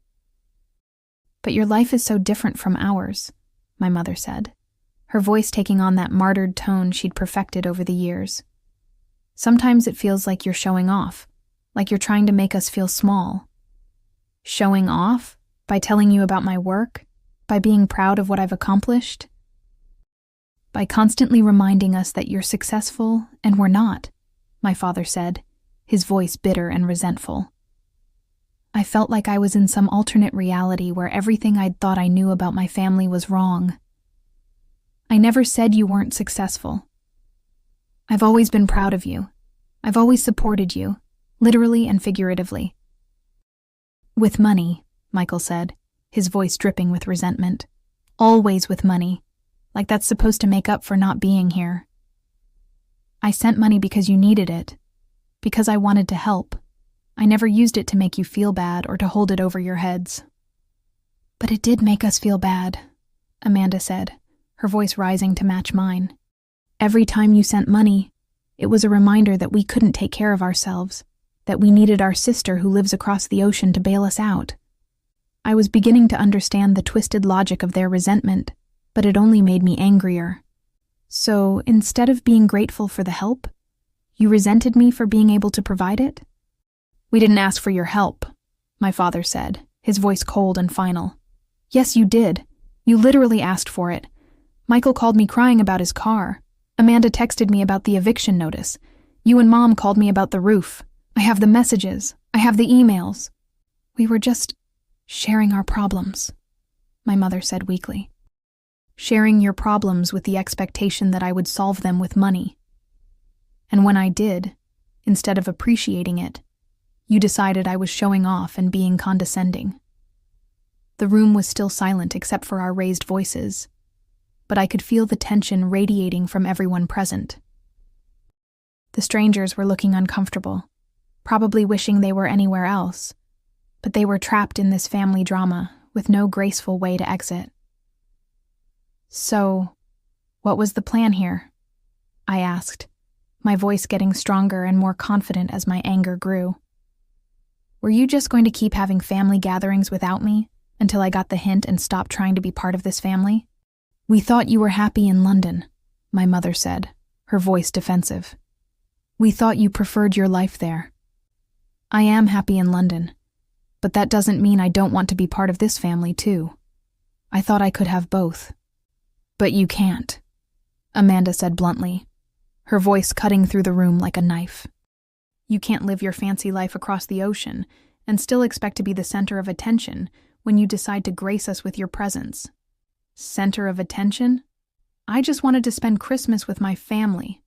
"But your life is so different from ours," my mother said, her voice taking on that martyred tone she'd perfected over the years. "Sometimes it feels like you're showing off, like you're trying to make us feel small." "Showing off? By telling you about my work? By being proud of what I've accomplished?" "By constantly reminding us that you're successful and we're not," my father said, his voice bitter and resentful. I felt like I was in some alternate reality where everything I'd thought I knew about my family was wrong. "I never said you weren't successful. I've always been proud of you. I've always supported you, literally and figuratively." "With money," Michael said, his voice dripping with resentment. "Always with money, like that's supposed to make up for not being here. I sent money because you needed it, because I wanted to help. I never used it to make you feel bad or to hold it over your heads." "But it did make us feel bad," Amanda said, her voice rising to match mine. "Every time you sent money, it was a reminder that we couldn't take care of ourselves, that we needed our sister who lives across the ocean to bail us out." I was beginning to understand the twisted logic of their resentment, but it only made me angrier. "So, instead of being grateful for the help, you resented me for being able to provide it?" "We didn't ask for your help," my father said, his voice cold and final. "Yes, you did. You literally asked for it. Michael called me crying about his car. Amanda texted me about the eviction notice. You and Mom called me about the roof. I have the messages. I have the emails. We were just sharing our problems," my mother said weakly. "Sharing your problems with the expectation that I would solve them with money. And when I did, instead of appreciating it, you decided I was showing off and being condescending." The room was still silent except for our raised voices, but I could feel the tension radiating from everyone present. The strangers were looking uncomfortable, probably wishing they were anywhere else, but they were trapped in this family drama with no graceful way to exit. "So, what was the plan here?" I asked, my voice getting stronger and more confident as my anger grew. "Were you just going to keep having family gatherings without me until I got the hint and stopped trying to be part of this family?" "We thought you were happy in London," my mother said, her voice defensive. "We thought you preferred your life there." "I am happy in London, but that doesn't mean I don't want to be part of this family too. I thought I could have both." "But you can't," Amanda said bluntly, her voice cutting through the room like a knife. "You can't live your fancy life across the ocean and still expect to be the center of attention when you decide to grace us with your presence." "Center of attention? I just wanted to spend Christmas with my family.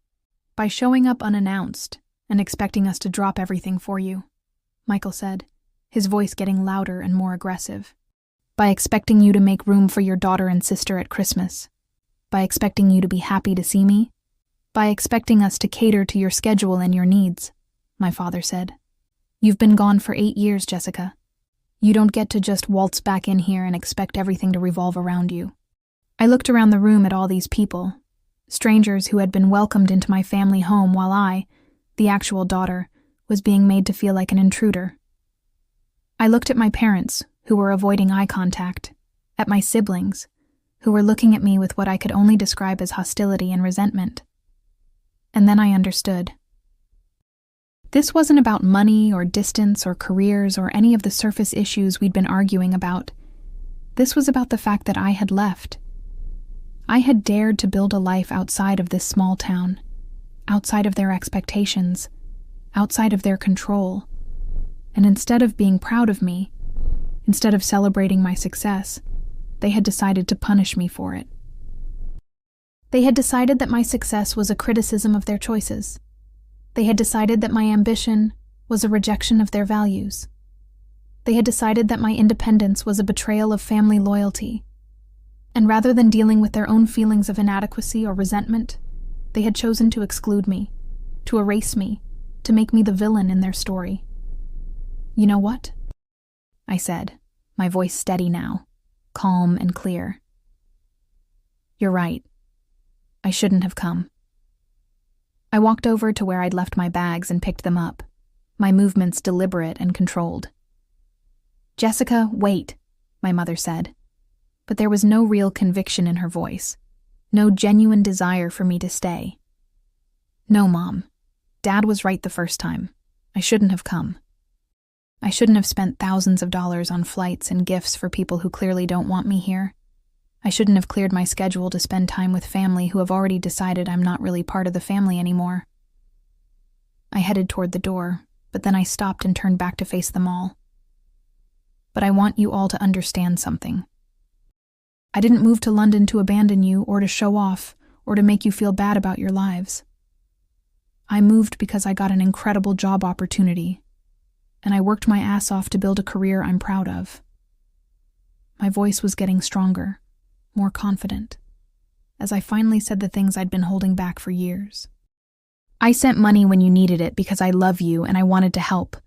By showing up unannounced and expecting us to drop everything for you," Michael said, his voice getting louder and more aggressive. "By expecting you to make room for your daughter and sister at Christmas. By expecting you to be happy to see me. By expecting us to cater to your schedule and your needs," my father said. "You've been gone for 8 years, Jessica. You don't get to just waltz back in here and expect everything to revolve around you." I looked around the room at all these people, strangers who had been welcomed into my family home while I, the actual daughter, was being made to feel like an intruder. I looked at my parents, who were avoiding eye contact, at my siblings, who were looking at me with what I could only describe as hostility and resentment. And then I understood. This wasn't about money or distance or careers or any of the surface issues we'd been arguing about. This was about the fact that I had left. I had dared to build a life outside of this small town, outside of their expectations, outside of their control. And instead of being proud of me, instead of celebrating my success, they had decided to punish me for it. They had decided that my success was a criticism of their choices. They had decided that my ambition was a rejection of their values. They had decided that my independence was a betrayal of family loyalty. And rather than dealing with their own feelings of inadequacy or resentment, they had chosen to exclude me, to erase me, to make me the villain in their story. "You know what?" I said, my voice steady now, calm and clear. "You're right. I shouldn't have come." I walked over to where I'd left my bags and picked them up, my movements deliberate and controlled. "Jessica, wait," my mother said, but there was no real conviction in her voice, no genuine desire for me to stay. "No, Mom. Dad was right the first time. I shouldn't have come. I shouldn't have spent thousands of dollars on flights and gifts for people who clearly don't want me here. I shouldn't have cleared my schedule to spend time with family who have already decided I'm not really part of the family anymore." I headed toward the door, but then I stopped and turned back to face them all. "But I want you all to understand something. I didn't move to London to abandon you or to show off or to make you feel bad about your lives. I moved because I got an incredible job opportunity, and I worked my ass off to build a career I'm proud of." My voice was getting stronger, more confident, as I finally said the things I'd been holding back for years. "I sent money when you needed it because I love you and I wanted to help,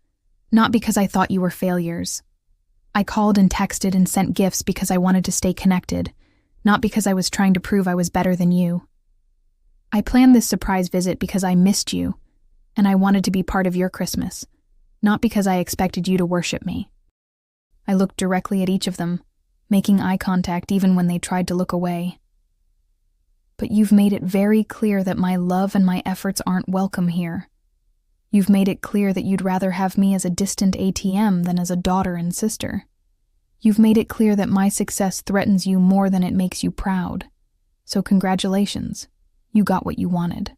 not because I thought you were failures. I called and texted and sent gifts because I wanted to stay connected, not because I was trying to prove I was better than you. I planned this surprise visit because I missed you, and I wanted to be part of your Christmas, not because I expected you to worship me." I looked directly at each of them, making eye contact even when they tried to look away. "But you've made it very clear that my love and my efforts aren't welcome here. You've made it clear that you'd rather have me as a distant ATM than as a daughter and sister. You've made it clear that my success threatens you more than it makes you proud. So congratulations, you got what you wanted."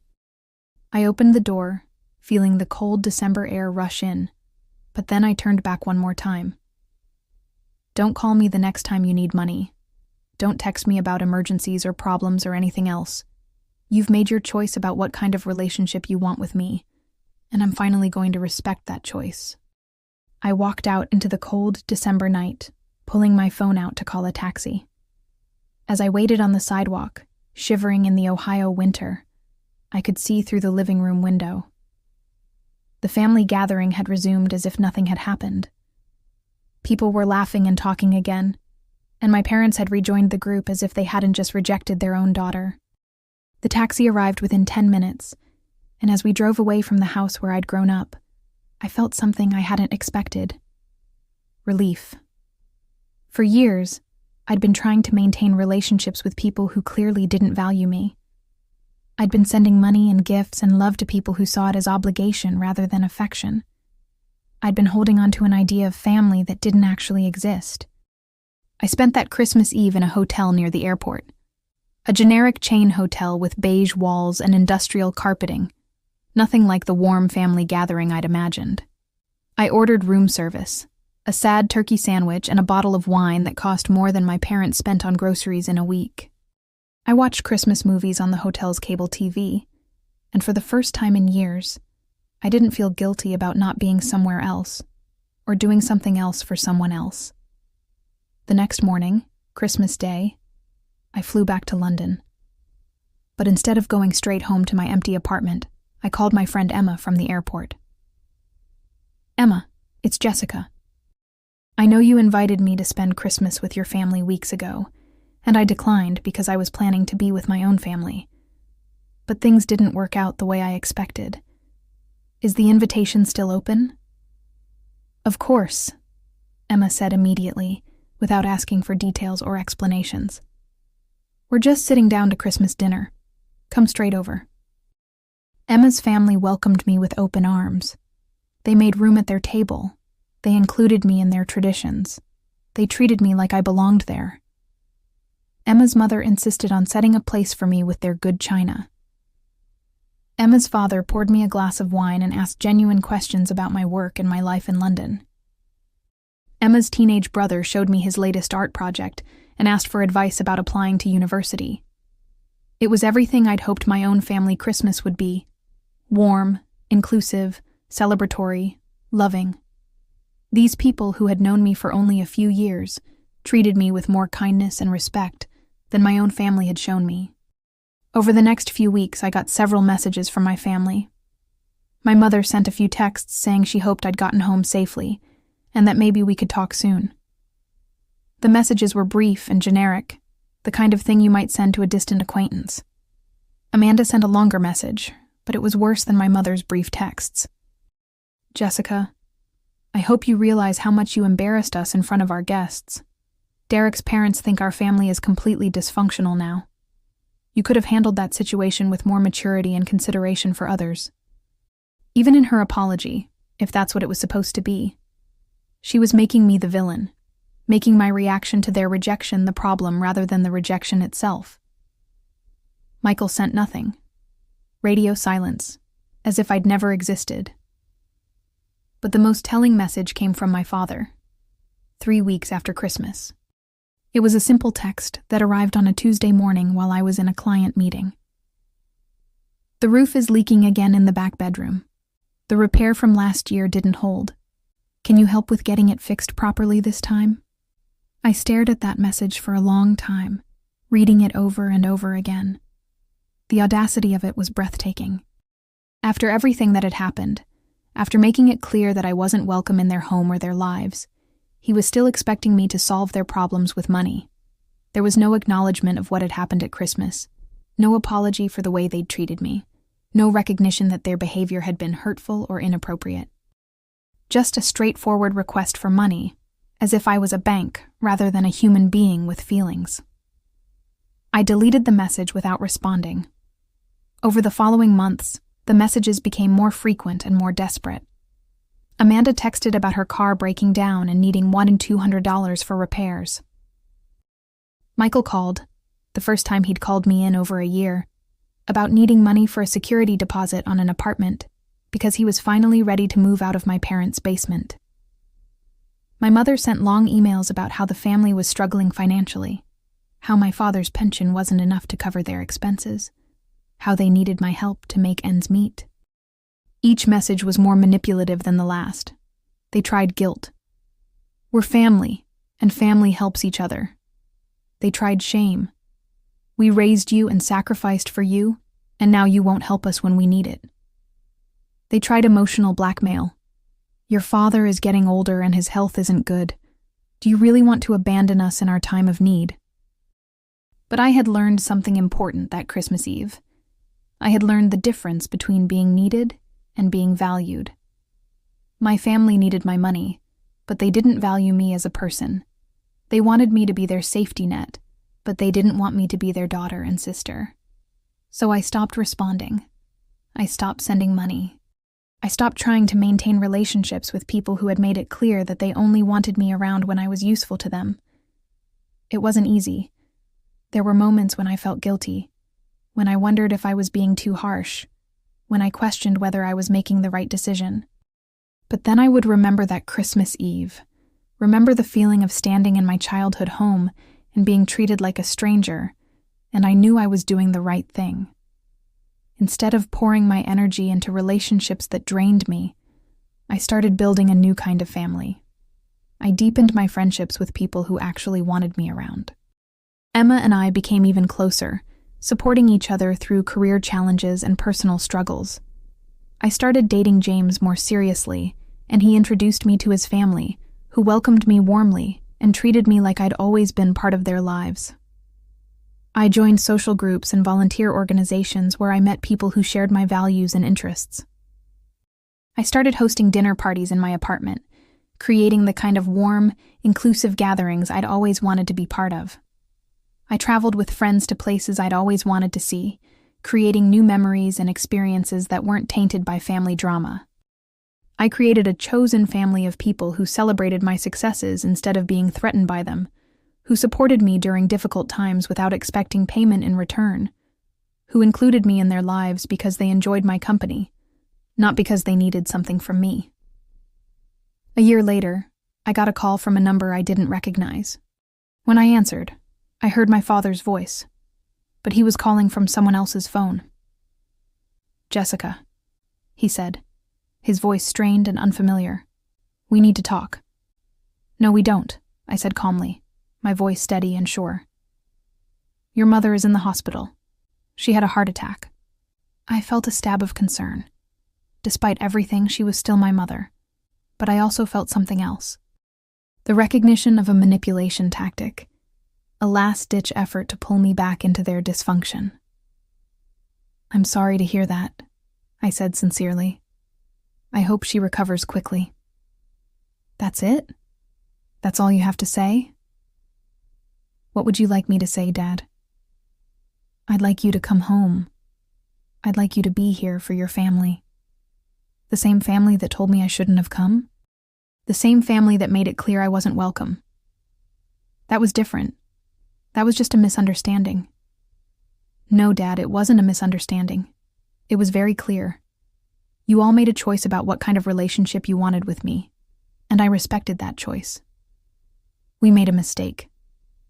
I opened the door, feeling the cold December air rush in, but then I turned back one more time. "Don't call me the next time you need money. Don't text me about emergencies or problems or anything else. You've made your choice about what kind of relationship you want with me, and I'm finally going to respect that choice." I walked out into the cold December night, pulling my phone out to call a taxi. As I waited on the sidewalk, shivering in the Ohio winter, I could see through the living room window. The family gathering had resumed as if nothing had happened. People were laughing and talking again, and my parents had rejoined the group as if they hadn't just rejected their own daughter. The taxi arrived within 10 minutes, and as we drove away from the house where I'd grown up, I felt something I hadn't expected. Relief. For years, I'd been trying to maintain relationships with people who clearly didn't value me. I'd been sending money and gifts and love to people who saw it as obligation rather than affection. I'd been holding on to an idea of family that didn't actually exist. I spent that Christmas Eve in a hotel near the airport. A generic chain hotel with beige walls and industrial carpeting. Nothing like the warm family gathering I'd imagined. I ordered room service, a sad turkey sandwich and a bottle of wine that cost more than my parents spent on groceries in a week. I watched Christmas movies on the hotel's cable TV, and for the first time in years, I didn't feel guilty about not being somewhere else, or doing something else for someone else. The next morning, Christmas Day, I flew back to London. But instead of going straight home to my empty apartment, I called my friend Emma from the airport. "Emma, it's Jessica. I know you invited me to spend Christmas with your family weeks ago, and I declined because I was planning to be with my own family. But things didn't work out the way I expected. Is the invitation still open?" "Of course," Emma said immediately, without asking for details or explanations. "We're just sitting down to Christmas dinner. Come straight over." Emma's family welcomed me with open arms, They made room at their table. They included me in their traditions. They treated me like I belonged there. Emma's mother insisted on setting a place for me with their good china. Emma's father poured me a glass of wine and asked genuine questions about my work and my life in London. Emma's teenage brother showed me his latest art project and asked for advice about applying to university. It was everything I'd hoped my own family Christmas would be: warm, inclusive, celebratory, loving. These people, who had known me for only a few years, treated me with more kindness and respect than my own family had shown me. Over the next few weeks, I got several messages from my family. My mother sent a few texts saying she hoped I'd gotten home safely and that maybe we could talk soon. The messages were brief and generic, the kind of thing you might send to a distant acquaintance. Amanda sent a longer message, but it was worse than my mother's brief texts. Jessica, I hope you realize how much you embarrassed us in front of our guests. Derek's parents think our family is completely dysfunctional now. You could have handled that situation with more maturity and consideration for others. Even in her apology, if that's what it was supposed to be, she was making me the villain, making my reaction to their rejection the problem rather than the rejection itself. Michael sent nothing. Radio silence, as if I'd never existed. But the most telling message came from my father, 3 weeks after Christmas. It was a simple text that arrived on a Tuesday morning while I was in a client meeting. The roof is leaking again in the back bedroom. The repair from last year didn't hold. Can you help with getting it fixed properly this time? I stared at that message for a long time, reading it over and over again. The audacity of it was breathtaking. After everything that had happened, after making it clear that I wasn't welcome in their home or their lives, he was still expecting me to solve their problems with money. There was no acknowledgement of what had happened at Christmas, no apology for the way they'd treated me, no recognition that their behavior had been hurtful or inappropriate. Just a straightforward request for money, as if I was a bank rather than a human being with feelings. I deleted the message without responding. Over the following months, the messages became more frequent and more desperate. Amanda texted about her car breaking down and needing $100 and $200 for repairs. Michael called, the first time he'd called me in over a year, about needing money for a security deposit on an apartment because he was finally ready to move out of my parents' basement. My mother sent long emails about how the family was struggling financially, how my father's pension wasn't enough to cover their expenses, how they needed my help to make ends meet. Each message was more manipulative than the last. They tried guilt. We're family, and family helps each other. They tried shame. We raised you and sacrificed for you, and now you won't help us when we need it. They tried emotional blackmail. Your father is getting older and his health isn't good. Do you really want to abandon us in our time of need? But I had learned something important that Christmas Eve. I had learned the difference between being needed and being valued. My family needed my money, but they didn't value me as a person. They wanted me to be their safety net, but they didn't want me to be their daughter and sister. So I stopped responding. I stopped sending money. I stopped trying to maintain relationships with people who had made it clear that they only wanted me around when I was useful to them. It wasn't easy. There were moments when I felt guilty, when I wondered if I was being too harsh, when I questioned whether I was making the right decision. But then I would remember that Christmas Eve, remember the feeling of standing in my childhood home and being treated like a stranger, and I knew I was doing the right thing. Instead of pouring my energy into relationships that drained me, I started building a new kind of family. I deepened my friendships with people who actually wanted me around. Emma and I became even closer, supporting each other through career challenges and personal struggles. I started dating James more seriously, and he introduced me to his family, who welcomed me warmly and treated me like I'd always been part of their lives. I joined social groups and volunteer organizations where I met people who shared my values and interests. I started hosting dinner parties in my apartment, creating the kind of warm, inclusive gatherings I'd always wanted to be part of. I traveled with friends to places I'd always wanted to see, creating new memories and experiences that weren't tainted by family drama. I created a chosen family of people who celebrated my successes instead of being threatened by them, who supported me during difficult times without expecting payment in return, who included me in their lives because they enjoyed my company, not because they needed something from me. A year later, I got a call from a number I didn't recognize. When I answered, I heard my father's voice, but he was calling from someone else's phone. "Jessica," he said, his voice strained and unfamiliar. "We need to talk." "No, we don't," I said calmly, my voice steady and sure. "Your mother is in the hospital. She had a heart attack." I felt a stab of concern. Despite everything, she was still my mother, but I also felt something else. The recognition of a manipulation tactic, a last-ditch effort to pull me back into their dysfunction. "I'm sorry to hear that," I said sincerely. "I hope she recovers quickly." "That's it? That's all you have to say?" "What would you like me to say, Dad?" "I'd like you to come home. I'd like you to be here for your family." "The same family that told me I shouldn't have come? The same family that made it clear I wasn't welcome?" "That was different. That was just a misunderstanding." "No, Dad, it wasn't a misunderstanding. It was very clear. You all made a choice about what kind of relationship you wanted with me, and I respected that choice." "We made a mistake,"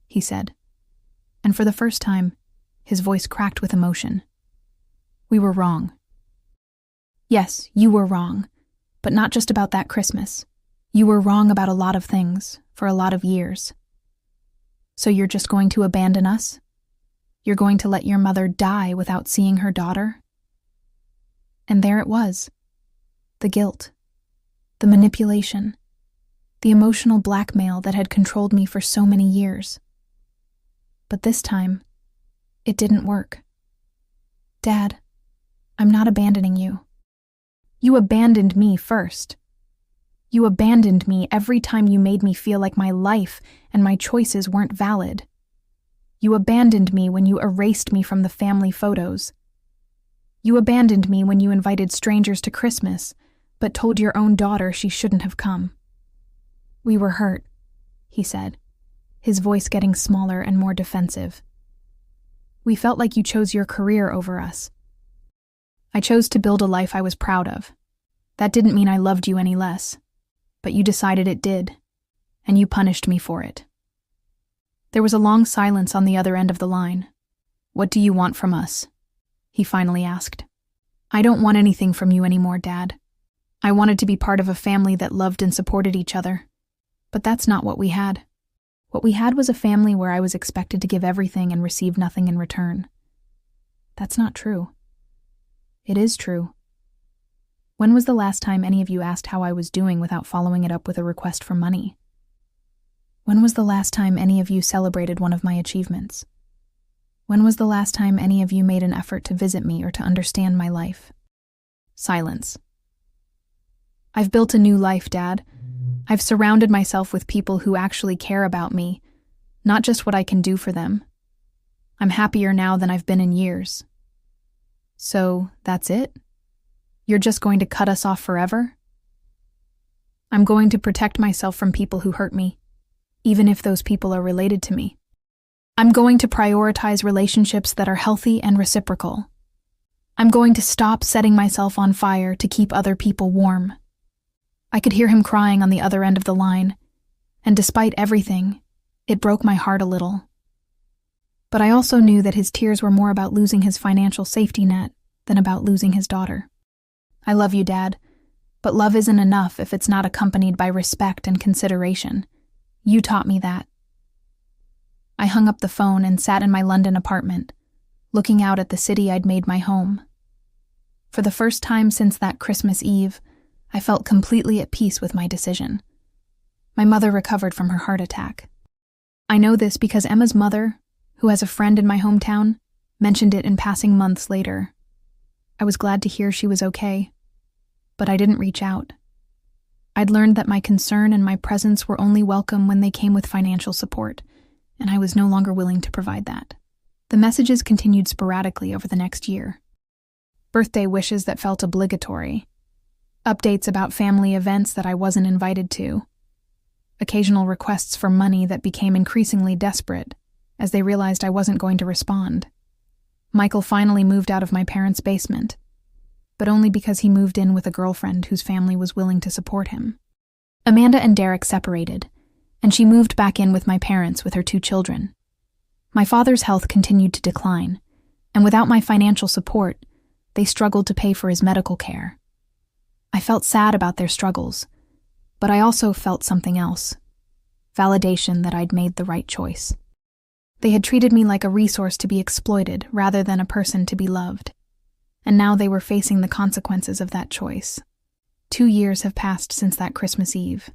he said, and for the first time, his voice cracked with emotion. "We were wrong." "Yes, you were wrong, but not just about that Christmas. You were wrong about a lot of things, for a lot of years. So you're just going to abandon us? You're going to let your mother die without seeing her daughter?" And there it was. The guilt, the manipulation, the emotional blackmail that had controlled me for so many years. But this time, it didn't work. "Dad, I'm not abandoning you. You abandoned me first. You abandoned me every time you made me feel like my life and my choices weren't valid. You abandoned me when you erased me from the family photos. You abandoned me when you invited strangers to Christmas, but told your own daughter she shouldn't have come." "We were hurt," he said, his voice getting smaller and more defensive. "We felt like you chose your career over us. I chose to build a life I was proud of. That didn't mean I loved you any less, but you decided it did, and you punished me for it." There was a long silence on the other end of the line. "What do you want from us?" he finally asked. "I don't want anything from you anymore, Dad. I wanted to be part of a family that loved and supported each other, but that's not what we had. What we had was a family where I was expected to give everything and receive nothing in return. That's not true." "It is true. When was the last time any of you asked how I was doing without following it up with a request for money? When was the last time any of you celebrated one of my achievements? When was the last time any of you made an effort to visit me or to understand my life?" Silence. "I've built a new life, Dad. I've surrounded myself with people who actually care about me, not just what I can do for them. I'm happier now than I've been in years." "So, that's it? You're just going to cut us off forever?" "I'm going to protect myself from people who hurt me, even if those people are related to me. I'm going to prioritize relationships that are healthy and reciprocal. I'm going to stop setting myself on fire to keep other people warm." I could hear him crying on the other end of the line, and despite everything, it broke my heart a little. But I also knew that his tears were more about losing his financial safety net than about losing his daughter. "I love you, Dad, but love isn't enough if it's not accompanied by respect and consideration. You taught me that." I hung up the phone and sat in my London apartment, looking out at the city I'd made my home. For the first time since that Christmas Eve, I felt completely at peace with my decision. My mother recovered from her heart attack. I know this because Emma's mother, who has a friend in my hometown, mentioned it in passing months later. I was glad to hear she was okay, but I didn't reach out. I'd learned that my concern and my presence were only welcome when they came with financial support, and I was no longer willing to provide that. The messages continued sporadically over the next year. Birthday wishes that felt obligatory. updates about family events that I wasn't invited to, occasional requests for money that became increasingly desperate as they realized I wasn't going to respond. Michael finally moved out of my parents' basement, but only because he moved in with a girlfriend whose family was willing to support him. Amanda and Derek separated, and she moved back in with my parents with her 2 children. My father's health continued to decline, and without my financial support, they struggled to pay for his medical care. I felt sad about their struggles, but I also felt something else: validation that I'd made the right choice. They had treated me like a resource to be exploited rather than a person to be loved, and now they were facing the consequences of that choice. 2 years have passed since that Christmas Eve,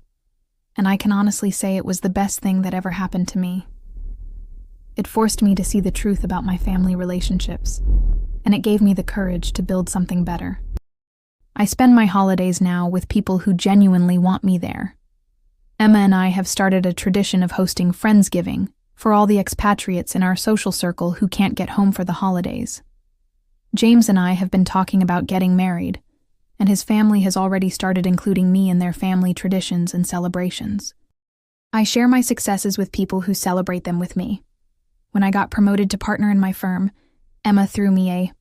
and I can honestly say it was the best thing that ever happened to me. It forced me to see the truth about my family relationships, and it gave me the courage to build something better. I spend my holidays now with people who genuinely want me there. Emma and I have started a tradition of hosting Friendsgiving for all the expatriates in our social circle who can't get home for the holidays. James and I have been talking about getting married, and his family has already started including me in their family traditions and celebrations. I share my successes with people who celebrate them with me. When I got promoted to partner in my firm, Emma threw me a